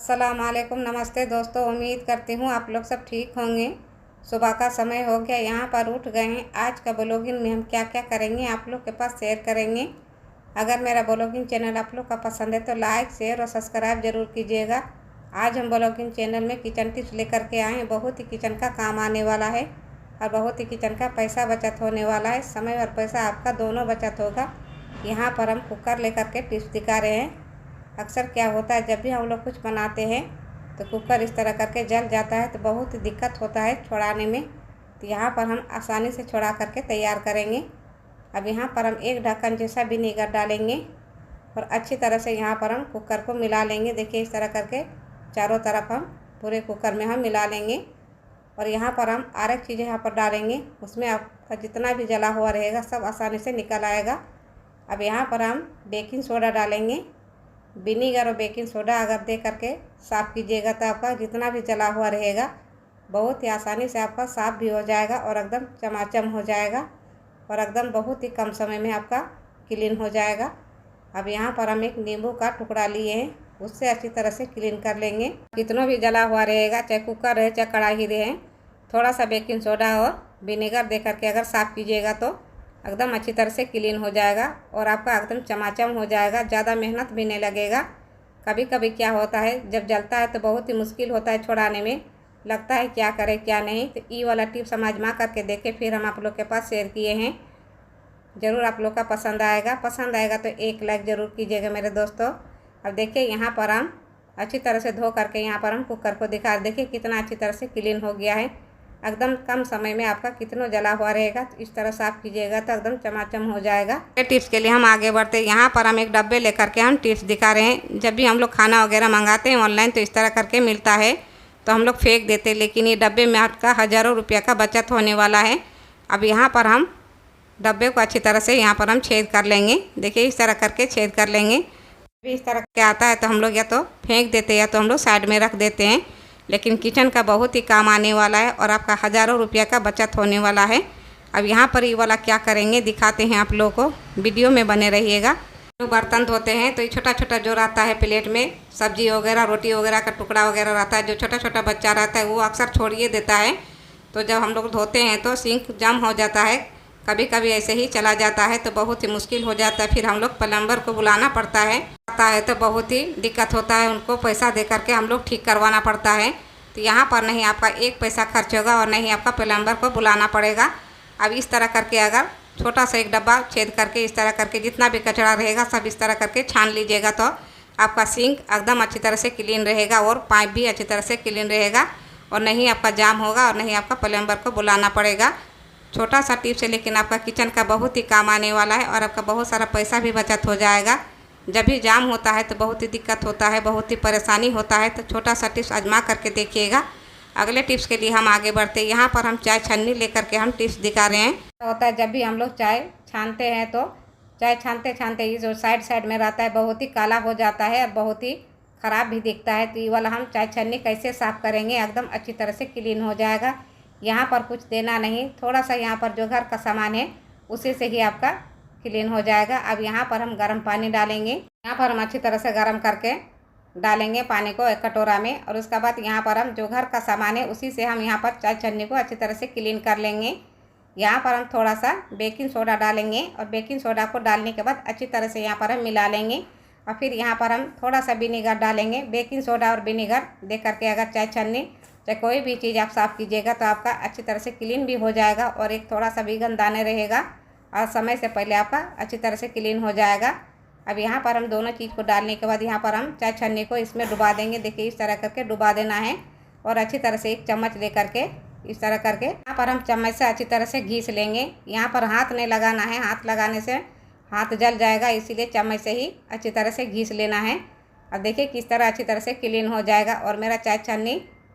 अस्सलामुअलैकुम, नमस्ते दोस्तों। उम्मीद करती हूँ आप लोग सब ठीक होंगे। सुबह का समय हो गया, यहाँ पर उठ गए हैं। आज का ब्लॉगिंग में हम क्या क्या करेंगे आप लोग के पास शेयर करेंगे। अगर मेरा ब्लॉगिंग चैनल आप लोग का पसंद है तो लाइक, शेयर और सब्सक्राइब ज़रूर कीजिएगा। आज हम ब्लॉगिंग चैनल में किचन टिप्स लेकर के आए हैं। बहुत ही किचन का काम आने वाला है और बहुत ही किचन का पैसा बचत होने वाला है। समय और पैसा आपका दोनों बचत होगा। यहाँ पर हम कुकर लेकर के टिप्स दिखा रहे हैं। अक्सर क्या होता है, जब भी हम लोग कुछ बनाते हैं तो कुकर इस तरह करके जल जाता है तो बहुत ही दिक्कत होता है छुड़ाने में। तो यहाँ पर हम आसानी से छुड़ा करके तैयार करेंगे। अब यहाँ पर हम एक ढक्कन जैसा विनेगर डालेंगे और अच्छी तरह से यहाँ पर हम कुकर को मिला लेंगे। देखिए इस तरह करके चारों तरफ हम पूरे कुकर में हम मिला लेंगे। और यहाँ पर हम और चीज़ें यहाँ पर डालेंगे, उसमें आपका जितना भी जला हुआ रहेगा सब आसानी से निकल आएगा। अब यहाँ पर हम बेकिंग सोडा डालेंगे। विनीगर और बेकिंग सोडा अगर दे करके साफ़ कीजिएगा तो आपका जितना भी जला हुआ रहेगा बहुत ही आसानी से आपका साफ़ भी हो जाएगा और एकदम चमाचम हो जाएगा और एकदम बहुत ही कम समय में आपका क्लीन हो जाएगा। अब यहाँ पर हम एक नींबू का टुकड़ा लिए हैं, उससे अच्छी तरह से क्लीन कर लेंगे। कितना भी जला हुआ रहेगा, चाहे कुकर रहे चाहे कढ़ाई रहे, थोड़ा सा बेकिंग सोडा और विनेगर दे करके अगर साफ़ कीजिएगा तो एकदम अच्छी तरह से क्लीन हो जाएगा और आपका एकदम चमाचम हो जाएगा। ज़्यादा मेहनत भी नहीं लगेगा। कभी कभी क्या होता है, जब जलता है तो बहुत ही मुश्किल होता है छुड़ाने में, लगता है क्या करें क्या नहीं। तो ये वाला टिप्स हम आजमा करके देखें, फिर हम आप लोग के पास शेयर किए हैं। ज़रूर आप लोग का पसंद आएगा। पसंद आएगा तो एक लाइक ज़रूर कीजिएगा मेरे दोस्तों। अब देखिए यहाँ पर हम अच्छी तरह से धो करके यहाँ पर हम कुकर को दिखा, देखिए कितना अच्छी तरह से क्लीन हो गया है। एकदम कम समय में आपका कितना जला हुआ रहेगा तो इस तरह साफ़ कीजिएगा तो एकदम चमाचम हो जाएगा। टिप्स के लिए हम आगे बढ़ते हैं। यहाँ पर हम एक डब्बे लेकर के हम टिप्स दिखा रहे हैं। जब भी हम लोग खाना वगैरह मंगाते हैं ऑनलाइन तो इस तरह करके मिलता है तो हम लोग फेंक देते हैं, लेकिन ये डब्बे में आपका हज़ारों रुपये का बचत होने वाला है। अब यहाँ पर हम डब्बे को अच्छी तरह से यहाँ पर हम छेद कर लेंगे। देखिए इस तरह करके छेद कर लेंगे। इस तरह के आता है तो हम लोग या तो फेंक देते हैं या तो हम लोग साइड में रख देते हैं, लेकिन किचन का बहुत ही काम आने वाला है और आपका हज़ारों रुपये का बचत होने वाला है। अब यहाँ पर ये वाला क्या करेंगे दिखाते हैं आप लोगों को, वीडियो में बने रहिएगा। तो बर्तन धोते हैं तो ये छोटा छोटा जो रहता है प्लेट में सब्जी वगैरह रोटी वगैरह का टुकड़ा वगैरह रहता है, जो छोटा छोटा बच्चा रहता है वो अक्सर छोड़िए देता है। तो जब हम लोग धोते हैं तो सिंक जाम हो जाता है, कभी कभी ऐसे ही चला जाता है तो बहुत ही मुश्किल हो जाता है। फिर हम लोग प्लम्बर को बुलाना पड़ता है तो बहुत ही दिक्कत होता है, उनको पैसा दे करके हम लोग ठीक करवाना पड़ता है। तो यहाँ पर नहीं आपका एक पैसा खर्च होगा और नहीं आपका प्लम्बर को बुलाना पड़ेगा। अब इस तरह करके अगर छोटा सा एक डब्बा छेद करके इस तरह करके जितना भी कचरा रहेगा सब इस तरह करके छान लीजिएगा तो आपका सिंक एकदम अच्छी तरह से क्लीन रहेगा और पाइप भी अच्छी तरह से क्लीन रहेगा और नहीं आपका जाम होगा और नहीं आपका प्लम्बर को बुलाना पड़ेगा। छोटा सा टिप्स है लेकिन आपका किचन का बहुत ही काम आने वाला है और आपका बहुत सारा पैसा भी बचत हो जाएगा। जब भी जाम होता है तो बहुत ही दिक्कत होता है, बहुत ही परेशानी होता है। तो छोटा सा टिप्स आजमा करके देखिएगा। अगले टिप्स के लिए हम आगे बढ़ते हैं। यहाँ पर हम चाय छन्नी लेकर के हम टिप्स दिखा रहे हैं। होता है जब भी हम लोग चाय छानते हैं तो चाय छानते छानते ये जो साइड में रहता है बहुत ही काला हो जाता है और बहुत ही ख़राब भी दिखता है। तो ये वाला हम चाय छन्नी कैसे साफ़ करेंगे, एकदम अच्छी तरह से क्लीन हो जाएगा। यहाँ पर कुछ देना नहीं, थोड़ा सा यहाँ पर जो घर का सामान है उसी से ही आपका क्लीन हो जाएगा। अब यहाँ पर हम गर्म पानी डालेंगे। यहाँ पर हम अच्छी तरह से गर्म करके डालेंगे पानी को एक कटोरा में और उसके बाद यहाँ पर हम जो घर का सामान है उसी से हम यहाँ पर चाय छन्नी को अच्छी तरह से क्लीन कर लेंगे। यहाँ पर हम थोड़ा सा बेकिंग सोडा डालेंगे और बेकिंग सोडा को डालने के बाद अच्छी तरह से यहाँ पर हम मिला लेंगे और फिर यहाँ पर हम थोड़ा सा विनेगर डालेंगे। बेकिंग सोडा और विनेगर दे करके अगर चाय छन्नी चाहे कोई भी चीज़ आप साफ़ कीजिएगा तो आपका अच्छी तरह से क्लीन भी हो जाएगा और एक थोड़ा सा भी गंदाने रहेगा और समय से पहले आपका अच्छी तरह से क्लीन हो जाएगा। अब यहाँ पर हम दोनों चीज़ को डालने के बाद यहाँ पर हम चाय छन्नी को इसमें डुबा देंगे। देखिए इस तरह करके डुबा देना है और अच्छी तरह से एक चम्मच ले करके इस तरह करके यहाँ पर हम चम्मच से अच्छी तरह से घीस लेंगे। यहाँ पर हाथ नहीं लगाना है, हाथ लगाने से हाथ जल जाएगा, इसीलिए चम्मच से ही अच्छी तरह से घीस लेना है। अब देखिए किस तरह अच्छी तरह से क्लीन हो जाएगा और मेरा चाय छन्नी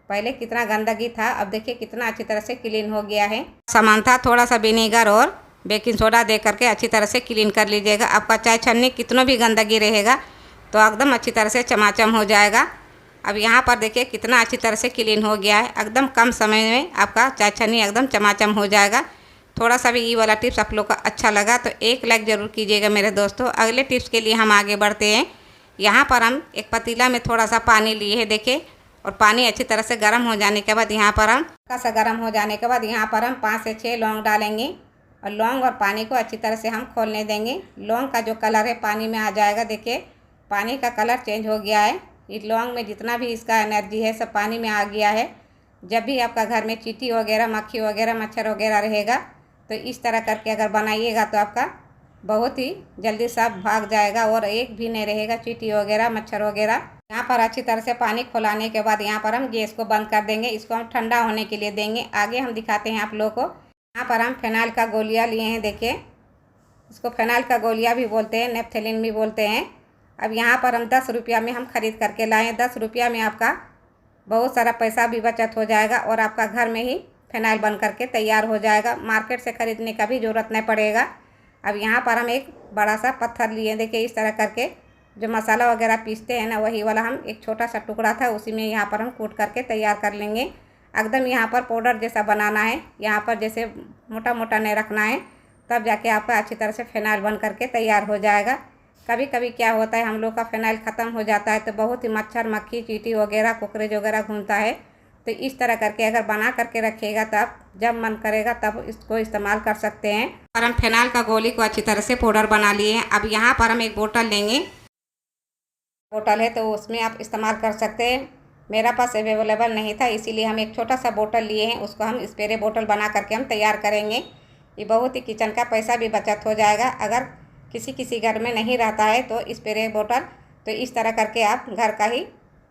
पहले कितना गंदगी था, अब देखिए कितना अच्छी तरह से क्लीन हो गया है। सामान था थोड़ा सा विनेगर और बेकिंग सोडा दे करके अच्छी तरह से क्लीन कर लीजिएगा। आपका चाय छन्नी कितना भी गंदगी रहेगा तो एकदम अच्छी तरह से चमाचम हो जाएगा। अब यहाँ पर देखिए कितना अच्छी तरह से क्लीन हो गया है। एकदम कम समय में आपका चाय छन्नी एकदम चमाचम हो जाएगा। थोड़ा सा भी ये वाला टिप्स आप लोग का अच्छा लगा तो एक लाइक ज़रूर कीजिएगा मेरे दोस्तों। अगले टिप्स के लिए हम आगे बढ़ते हैं। यहाँ पर हम एक पतीला में थोड़ा सा पानी लिए हैं, देखिए। और पानी अच्छी तरह से गर्म हो जाने के बाद यहाँ पर हम हल्का सा गर्म हो जाने के बाद यहाँ पर हम 5 से 6 लौंग डालेंगे। और लौंग और पानी को अच्छी तरह से हम खोलने देंगे। लौंग का जो कलर है पानी में आ जाएगा, देखिए पानी का कलर चेंज हो गया है। इस लौंग में जितना भी इसका एनर्जी है सब पानी में आ गया है। जब भी आपका घर में चींटी वगैरह, मक्खी वगैरह, मच्छर वगैरह रहेगा तो इस तरह करके अगर बनाइएगा तो आपका बहुत ही जल्दी सब भाग जाएगा और एक भी नहीं रहेगा चींटी वगैरह, मच्छर वगैरह। यहाँ पर अच्छी तरह से पानी खोलाने के बाद यहाँ पर हम गैस को बंद कर देंगे। इसको हम ठंडा होने के लिए देंगे। आगे हम दिखाते हैं आप लोगों को। यहाँ पर हम फिनाइल का गोलियाँ लिए हैं, देखिए। इसको फिनाइल का गोलियाँ भी बोलते हैं, नेफ्थलीन भी बोलते हैं। अब यहाँ पर हम 10 रुपया में हम ख़रीद करके लाएँ। 10 रुपया में आपका बहुत सारा पैसा भी बचत हो जाएगा और आपका घर में ही फिनाइल बन करके तैयार हो जाएगा। मार्केट से ख़रीदने का भी ज़रूरत नहीं पड़ेगा। अब यहाँ पर हम एक बड़ा सा पत्थर लिए, देखिए इस तरह करके जो मसाला वगैरह पीसते हैं ना, वही वाला हम एक छोटा सा टुकड़ा था, उसी में यहाँ पर हम कूट करके तैयार कर लेंगे। एकदम यहाँ पर पाउडर जैसा बनाना है, यहाँ पर जैसे मोटा मोटा नहीं रखना है, तब जाके आपका अच्छी तरह से फिनाइल बन करके तैयार हो जाएगा। कभी कभी क्या होता है, हम लोग का फिनाइल ख़त्म हो जाता है तो बहुत ही मच्छर, मक्खी, चींटी वगैरह, कोकरेज वगैरह घूमता है। तो इस तरह करके अगर बना करके रखिएगा तो आप जब मन करेगा तब इसको इस्तेमाल कर सकते हैं। और हम फिनाइल का गोली को अच्छी तरह से पाउडर बना लिए हैं। अब यहाँ पर हम एक बोतल लेंगे। बोतल है तो उसमें आप इस्तेमाल कर सकते हैं। मेरा पास अवेलेबल नहीं था, इसीलिए हम एक छोटा सा बोतल लिए हैं। उसको हम स्प्रे बोतल बना करके हम तैयार करेंगे। ये बहुत ही किचन का पैसा भी बचत हो जाएगा। अगर किसी घर में नहीं रहता है तो स्प्रे बोतल, तो इस तरह करके आप घर का ही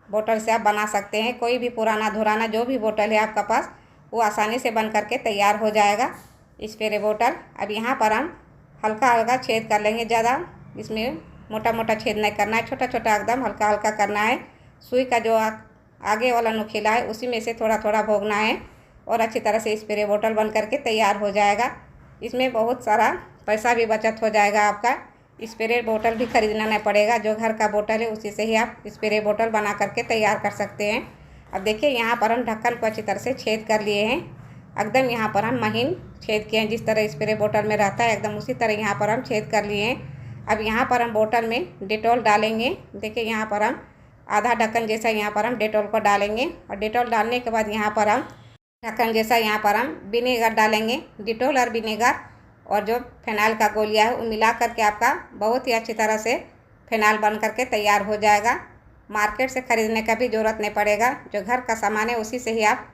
बोतल से आप बना सकते हैं। कोई भी पुराना धुराना जो भी बोतल है आपका पास, वो आसानी से बन करके तैयार हो जाएगा स्प्रे बोतल। अब यहाँ पर हम हल्का हल्का छेद कर लेंगे, ज़्यादा इसमें मोटा मोटा छेद नहीं करना है, छोटा छोटा एकदम हल्का हल्का करना है। सुई का जो आगे वाला नुकीला है उसी में से थोड़ा थोड़ा भोगना है और अच्छी तरह से स्प्रे बोतल बन करके तैयार हो जाएगा। इसमें बहुत सारा पैसा भी बचत हो जाएगा आपका। स्प्रे बोतल भी खरीदना नहीं पड़ेगा, जो घर का बोतल है उसी से ही आप स्प्रे बोतल बना करके तैयार कर सकते हैं। अब देखिए यहाँ पर हम ढक्कन को अच्छी तरह से छेद कर लिए हैं। एकदम यहाँ पर हम महीन छेद किए हैं, जिस तरह स्प्रे बोतल में रहता है एकदम उसी तरह यहाँ पर हम छेद कर लिए हैं। अब यहाँ पर हम बोतल में डेटॉल डालेंगे। देखिए यहाँ पर हम आधा ढक्कन जैसा यहाँ पर हम डेटॉल को डालेंगे। और डेटॉल डालने के बाद यहाँ पर हम ढक्कन जैसा यहाँ पर हम विनेगर डालेंगे। डेटॉल और विनेगर और जो फिनाइल का गोलिया है वो मिला करके आपका बहुत ही अच्छी तरह से फिनाइल बन करके तैयार हो जाएगा। मार्केट से ख़रीदने का भी ज़रूरत नहीं पड़ेगा। जो घर का सामान है उसी से ही आप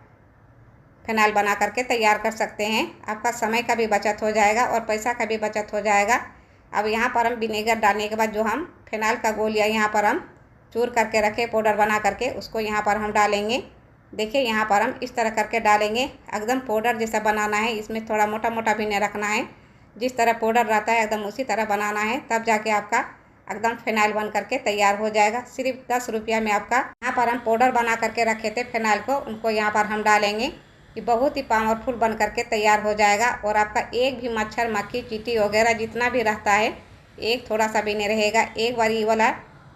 फिनाइल बना करके तैयार कर सकते हैं। आपका समय का भी बचत हो जाएगा और पैसा का भी बचत हो जाएगा। अब यहाँ पर हम विनेगर डालने के बाद जो हम फिनाइल का गोलिया यहाँ पर हम चूर करके रखे, पाउडर बना करके, उसको यहाँ पर हम डालेंगे। देखिए यहाँ पर हम इस तरह करके डालेंगे। एकदम पाउडर जैसा बनाना है, इसमें थोड़ा मोटा मोटा भी नहीं रखना है। जिस तरह पाउडर रहता है एकदम उसी तरह बनाना है, तब जाके आपका एकदम फिनाइल बन करके तैयार हो जाएगा। सिर्फ 10 रुपया में आपका यहाँ पर हम पाउडर बना करके रखे थे फिनाइल को, उनको यहाँ पर हम डालेंगे। ये बहुत ही पावरफुल बन करके तैयार हो जाएगा और आपका एक भी मच्छर, मक्खी, चींटी वगैरह जितना भी रहता है एक थोड़ा सा भी नहीं रहेगा। एक बार ये वाला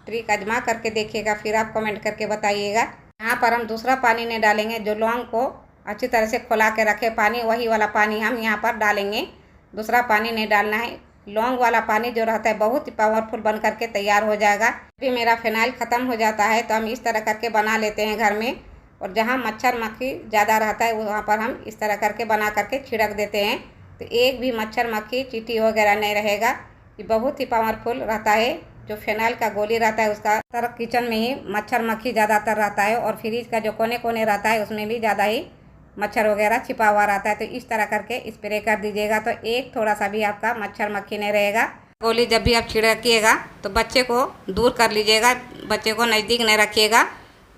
ट्रिक आजमा करके देखिएगा, फिर आप कमेंट करके बताइएगा। यहाँ पर हम दूसरा पानी नहीं डालेंगे। जो लौंग को अच्छी तरह से खुला के रखे पानी, वही वाला पानी हम यहाँ पर डालेंगे। दूसरा पानी नहीं डालना है। लौंग वाला पानी जो रहता है बहुत ही पावरफुल बन करके तैयार हो जाएगा। अभी मेरा फिनाइल ख़त्म हो जाता है तो हम इस तरह करके बना लेते हैं घर में। और जहाँ मच्छर मक्खी ज़्यादा रहता है वहाँ पर हम इस तरह करके बना करके छिड़क देते हैं, तो एक भी मच्छर, मक्खी, चींटी वगैरह नहीं रहेगा। ये बहुत ही पावरफुल रहता है। जो फिनाइल का गोली रहता है उसका तरफ किचन में ही मच्छर मक्खी ज़्यादातर रहता है और फ्रिज का जो कोने कोने रहता है उसमें भी ज़्यादा ही मच्छर वगैरह छिपा हुआ रहता है। तो इस तरह करके स्प्रे कर दीजिएगा तो एक थोड़ा सा भी आपका मच्छर मक्खी नहीं रहेगा। गोली जब भी आप छिड़किएगा तो बच्चे को दूर कर लीजिएगा, बच्चे को नज़दीक नहीं रखिएगा।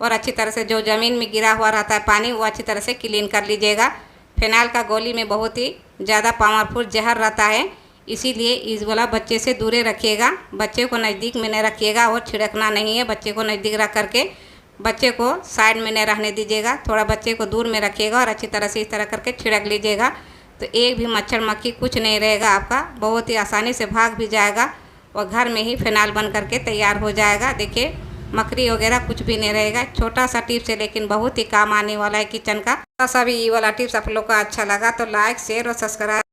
और अच्छी तरह से जो ज़मीन में गिरा हुआ रहता है पानी, वो अच्छी तरह से क्लीन कर लीजिएगा। फिनाइल का गोली में बहुत ही ज़्यादा पावरफुल जहर रहता है, इसीलिए इस वाला बच्चे से दूरे रखिएगा। बच्चे को नज़दीक में नहीं रखिएगा और छिड़कना नहीं है। बच्चे को नज़दीक रख करके बच्चे को साइड में नहीं रहने दीजिएगा, थोड़ा बच्चे को दूर में रखिएगा और अच्छी तरह से इस तरह करके छिड़क लीजिएगा। तो एक भी मच्छर मक्खी कुछ नहीं रहेगा आपका, बहुत ही आसानी से भाग भी जाएगा और घर में ही फिनाइल बन करके तैयार हो जाएगा। देखिए मकड़ी वगैरह कुछ भी नहीं रहेगा। छोटा सा टिप्स है लेकिन बहुत ही काम आने वाला है किचन का। सा भी ये वाला टिप्स आप लोग को अच्छा लगा तो लाइक, शेयर और सब्सक्राइब